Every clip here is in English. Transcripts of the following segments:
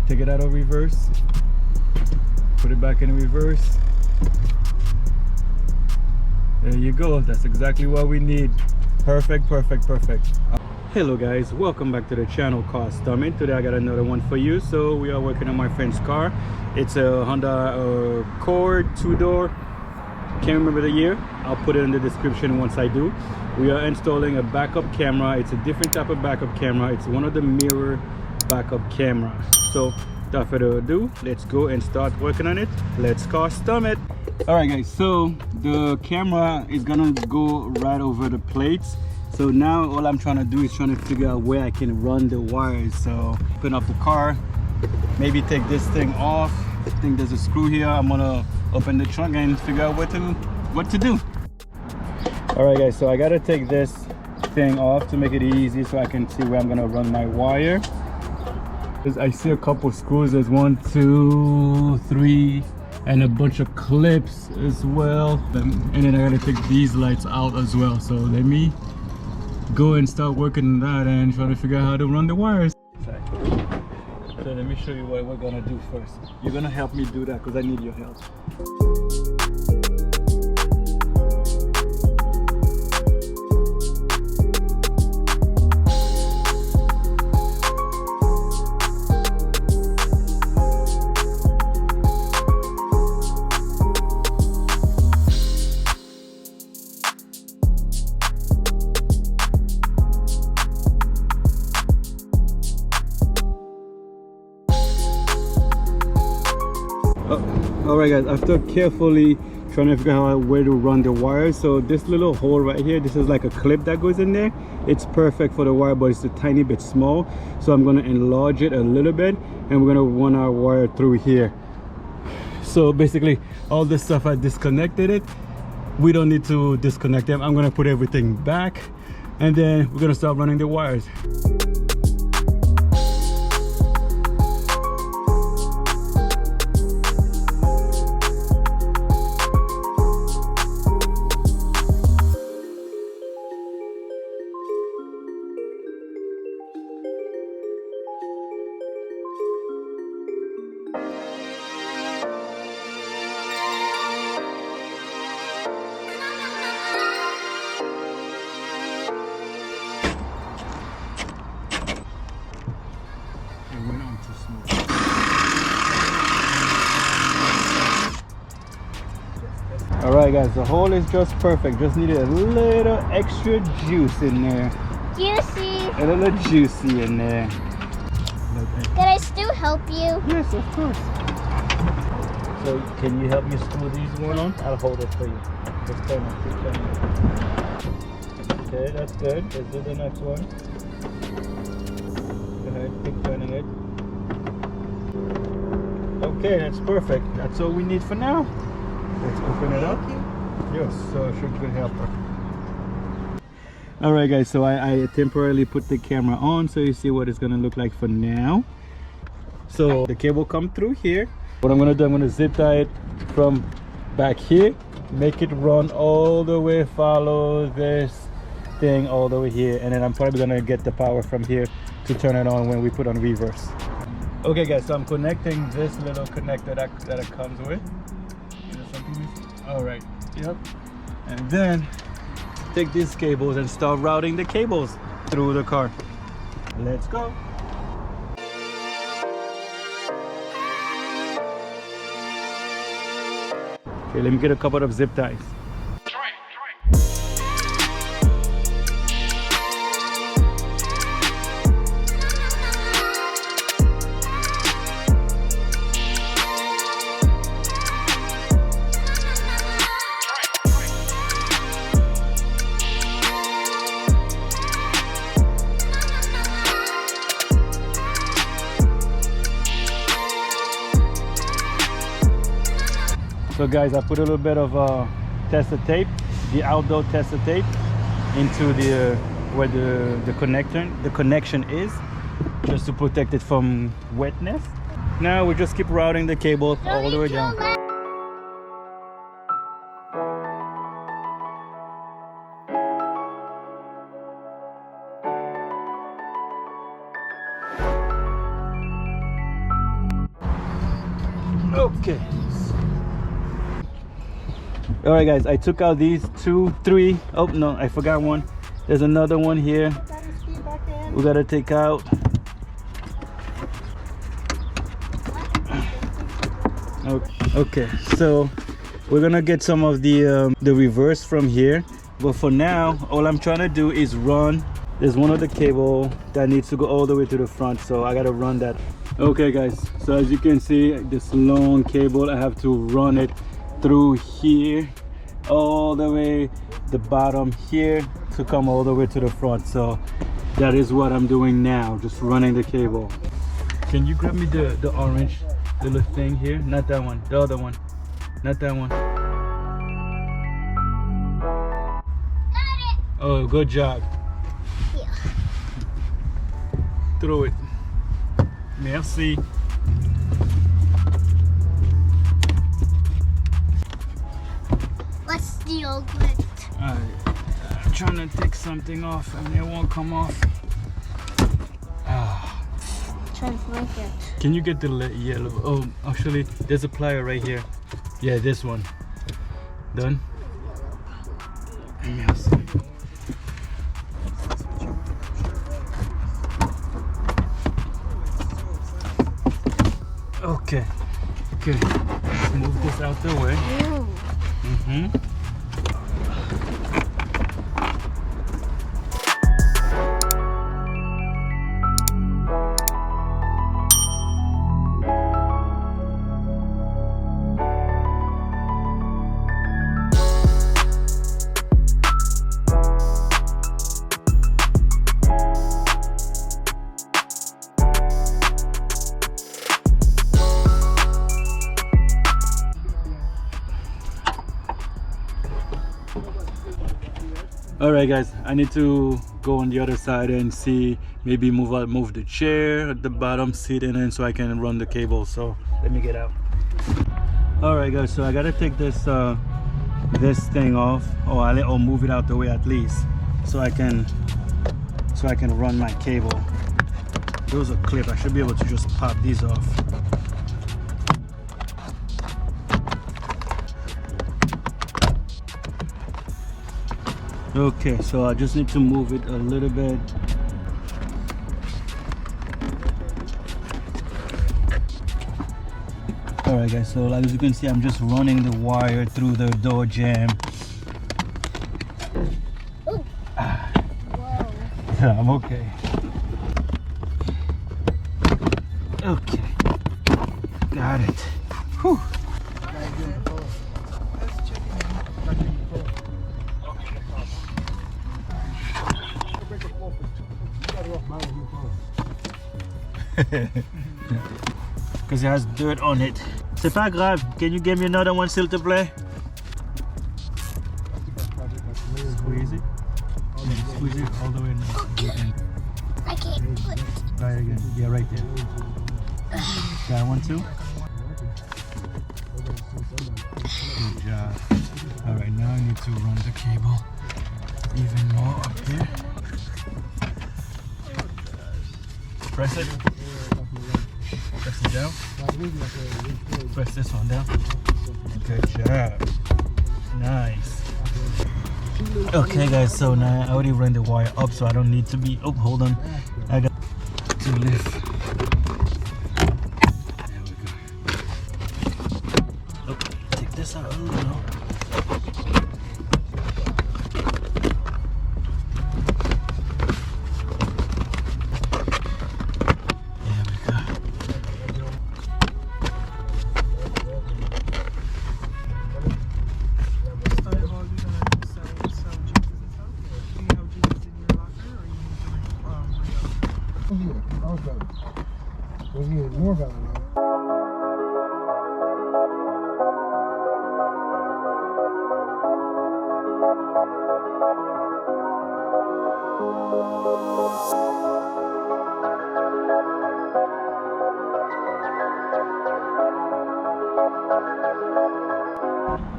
take it out of reverse, put it back in reverse. There you go. That's exactly what we need. Perfect, perfect, perfect. Hello guys, welcome back to the channel CarStomIt. Today I got another one for you. So we are working on my friend's car. It's a Honda Accord 2-door. Can't remember the year. I'll put it in the description once I do. We are installing a backup camera. It's a different type of backup camera. It's one of the mirror backup camera. So without further ado, let's go and start working on it. Let's CarStomIt. All right guys, so the camera is gonna go right over the plates. So now all I'm trying to do is trying to figure out where I can run the wires. So open up the car, maybe take this thing off. I think there's a screw here. I'm gonna open the trunk and figure out what to do. All right guys, so I gotta take this thing off to make it easy so I can see where I'm gonna run my wire. I see a couple screws. There's 1, 2, 3 and a bunch of clips as well. And then I gotta take these lights out as well. So let me go and start working on that and try to figure out how to run the wires. So let me show you what we're gonna do first. You're gonna help me do that because I need your help. Alright guys, after carefully trying to figure out where to run the wires, so this little hole right here, this is like a clip that goes in there. It's perfect for the wire, but it's a tiny bit small, so I'm going to enlarge it a little bit and we're going to run our wire through here. So basically all this stuff, I disconnected it. We don't need to disconnect them. I'm going to put everything back and then we're going to start running the wires. Alright guys, the hole is just perfect. Just needed a little extra juice in there. Juicy. A little juicy in there. Can I still help you? Yes, of course. So can you help me screw these one on? I'll hold it for you. Just turn it, keep turning it. Okay, that's good. Let's do the next one. Go ahead, keep turning it. Okay, that's perfect. That's all we need for now. Let's open it up. Yes, so should good helper. Alright guys, so I temporarily put the camera on so you see what it's gonna look like for now. So the cable come through here. What I'm gonna do, I'm gonna zip tie it from back here, make it run all the way, follow this thing all the way here, and then I'm probably gonna get the power from here to turn it on when we put on reverse. Okay guys, so I'm connecting this little connector that it comes with. All right, yep. And then take these cables and start routing the cables through the car. Let's go. Okay, let me get a couple of zip ties. So guys, I put a little bit of tester tape, the outdoor tester tape, into the where the connection is, just to protect it from wetness. Now we just keep routing the cable all the way down. Okay. All right, guys. I took out these 2, 3. Oh no, I forgot one. There's another one here. We gotta take out. Okay, so we're gonna get some of the reverse from here. But for now, all I'm trying to do is run. There's one of the cable that needs to go all the way to the front, so I gotta run that. Okay, guys. So as you can see, this long cable, I have to run it through here, all the way the bottom here to come all the way to the front. So that is what I'm doing now, just running the cable. Can you grab me the orange little thing here? Not that one, the other one. Not that one. Got it. Oh, good job. Yeah. Throw it. Merci. Let's steal it. I'm trying to take something off and it won't come off. Try to find it. Can you get the yellow? Oh, actually, there's a plier right here. Yeah, this one. Done? Merci. Okay. Okay. Let's move this out the way. Ooh. All right, guys, I need to go on the other side and see, maybe move the chair at the bottom seat and then so I can run the cable. So let me get out. All right, guys, so I gotta take this this thing off, or move it out the way at least, so I can run my cable. Those are clip. I should be able to just pop these off. Okay, so I just need to move it a little bit. Alright guys, so as you can see, I'm just running the wire through the door jamb. Ooh. Whoa. Yeah, I'm okay. Okay. Got it. Whew. Because it has dirt on it. C'est pas grave. Can you give me another one, s'il te plaît? Squeeze it. Squeeze it all the way in. I can't put it. Try it again. Yeah, right there. That one too? Good job. Alright, now I need to run the cable even more up here. Press it. Press it down. Press this one down. Good job. Nice. Okay guys, so now I already ran the wire up, so I don't need to be, oh hold on, I got to lift. There we go. Oh, take this out. Oh no. More value.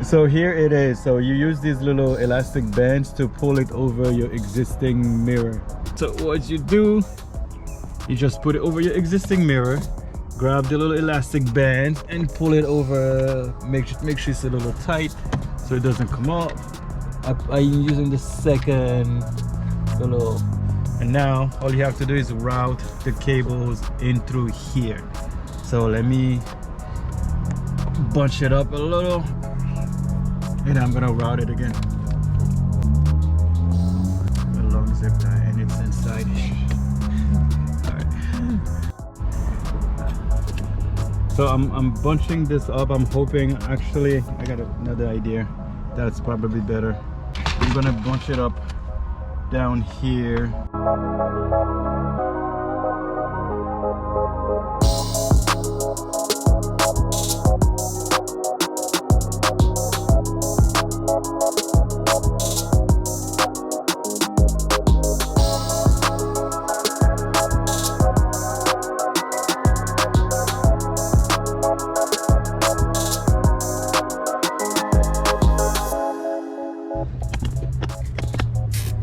So here it is. So you use these little elastic bands to pull it over your existing mirror. So what you do, you just put it over your existing mirror, grab the little elastic band and pull it over. Make sure it's a little tight so it doesn't come up. I'm using the second little, and now all you have to do is route the cables in through here. So let me bunch it up a little, and I'm gonna route it again. A long zip tie, and it's inside. All right. So I'm bunching this up. I'm hoping, actually, I got another idea. That's probably better. I'm gonna bunch it up down here.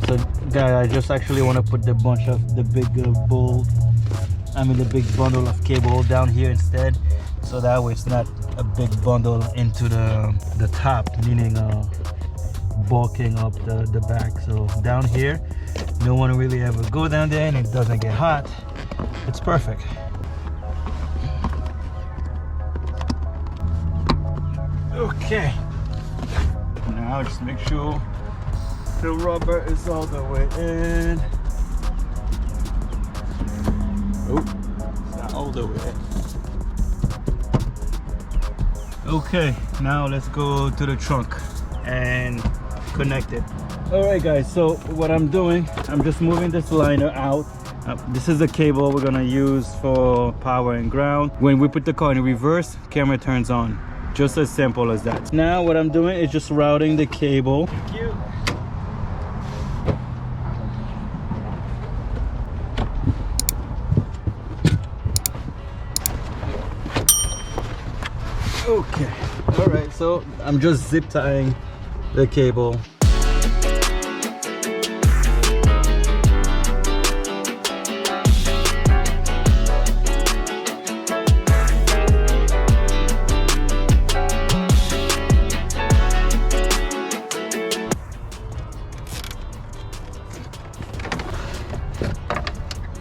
So guys, I just actually want to put the bunch of the big the big bundle of cable down here instead, so that way it's not a big bundle into the top, meaning bulking up the back. So down here, no one really ever go down there, and it doesn't get hot. It's perfect. Okay, now just make sure the rubber is all the way in. Oh, it's not all the way. Okay, now let's go to the trunk and connect it. All right guys, so what I'm doing, I'm just moving this liner out. This is the cable we're gonna use for power and ground. When we put the car in reverse, camera turns on. Just as simple as that. Now what I'm doing is just routing the cable. Thank you. Okay, all right, so I'm just zip tying the cable.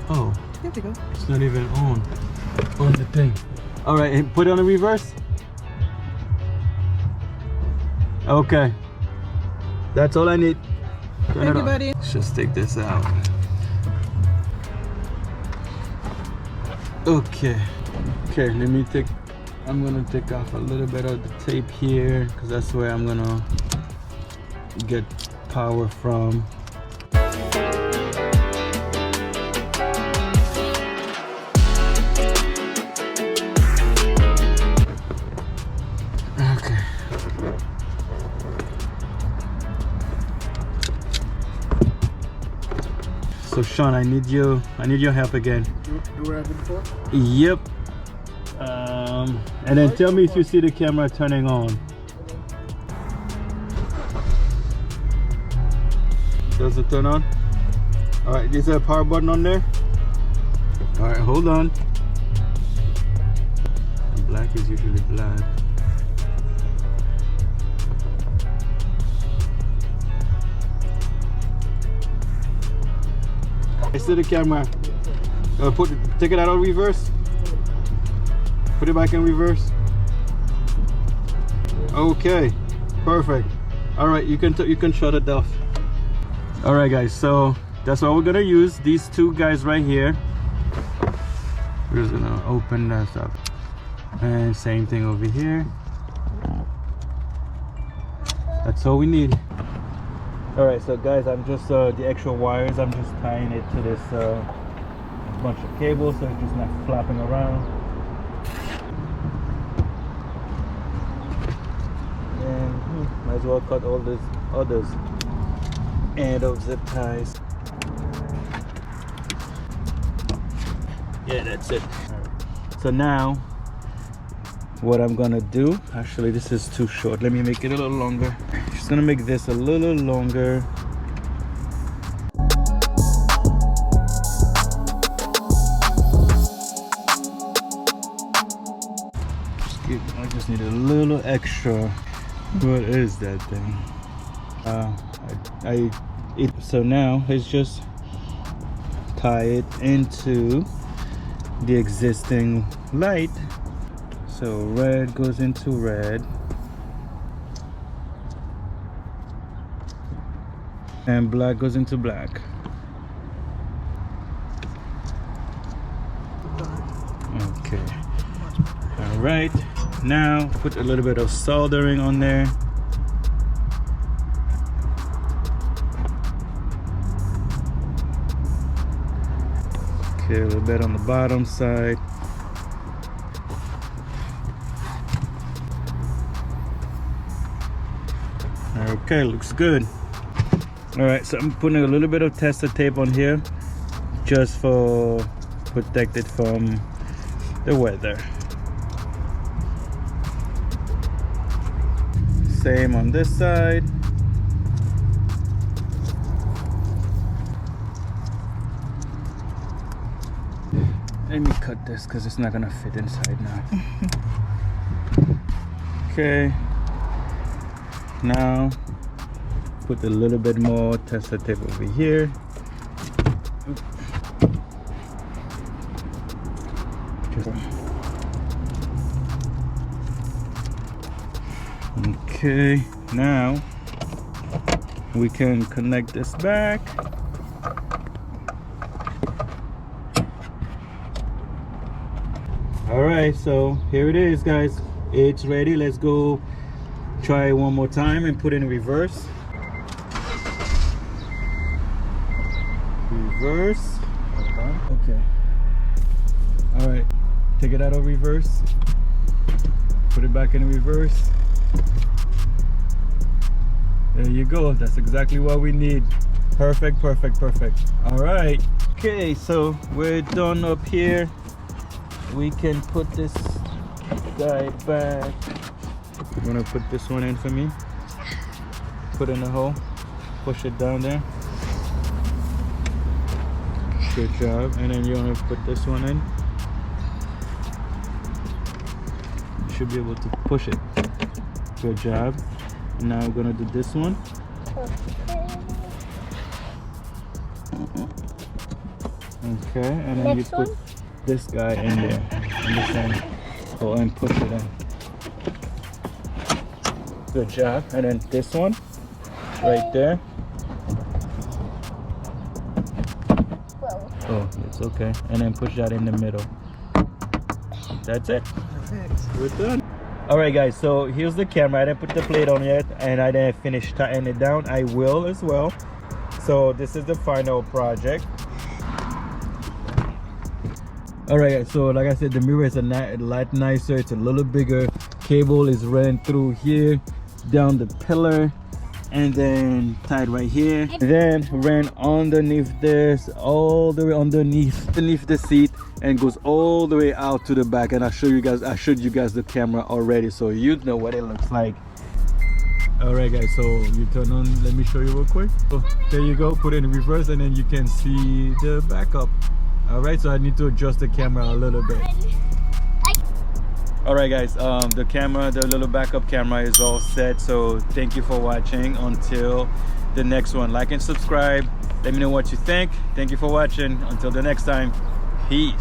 Oh, there we go. It's not even on the thing. All right, put it on the reverse. Okay, that's all I need. Thank you, buddy. Let's just take this out. Okay, let me I'm gonna take off a little bit of the tape here, because that's where I'm gonna get power from. So Sean, I need your help again. Do what I did before? Yep. And then tell me if you see the camera turning on. Does it turn on? All right, is there a power button on there? All right, hold on. Black is usually black. I see the camera. Take it out of reverse. Put it back in reverse. Okay, perfect. All right, you can shut it off. All right, guys. So that's what we're gonna use. These two guys right here. We're just gonna open that up, and same thing over here. That's all we need. All right, so guys, I'm just the extra wires, I'm just tying it to this bunch of cables so it's just not flapping around. And might as well cut all these others end of zip ties. Yeah, that's it. So now what I'm gonna do, actually this is too short, let me make it a little longer. Just gonna make this a little longer. I just need a little extra. What is that thing? So now let's just tie it into the existing light. So red goes into red, and black goes into black. Okay. All right. Now put a little bit of soldering on there. Okay, a little bit on the bottom side. Okay, looks good. All right, so I'm putting a little bit of tester tape on here just for protect it from the weather. Same on this side. Let me cut this because it's not gonna fit inside now. Okay. Now put a little bit more tester tape over here. Okay, now we can connect this back. All right, so here it is, guys. It's ready. Let's go try it one more time and put it in reverse. Reverse. Hold on. Okay. All right, take it out of reverse. Put it back in reverse. There you go. That's exactly what we need. Perfect, perfect, perfect. All right. Okay, so we're done up here. We can put this guy back. You want to put this one in for me? Put in the hole. Push it down there. Good job. And then you want to put this one in. You should be able to push it. Good job. Now we're gonna do this one. Okay, and then Next you put one? this guy in there. In the same hole and push it in. Good job. And then this one right there. Oh, it's okay. And then push that in the middle. That's it. Perfect. We're done. All right, guys, so here's the camera. I didn't put the plate on yet, and I didn't finish tightening it down. I will as well. So this is the final project. All right, guys, so like I said, the mirror is a lot nicer. It's a little bigger. Cable is ran through here, down the pillar, and then tied right here. Then ran underneath this, all the way underneath the seat, and goes all the way out to the back. And I showed you guys the camera already, so you know what it looks like. All right, guys, so you turn on. Let me show you real quick. So there you go. Put it in reverse, and then you can see the backup. All right, so I need to adjust the camera a little bit. All right, guys, the camera, the little backup camera is all set. So thank you for watching. Until the next one, like and subscribe. Let me know what you think. Thank you for watching. Until the next time, peace.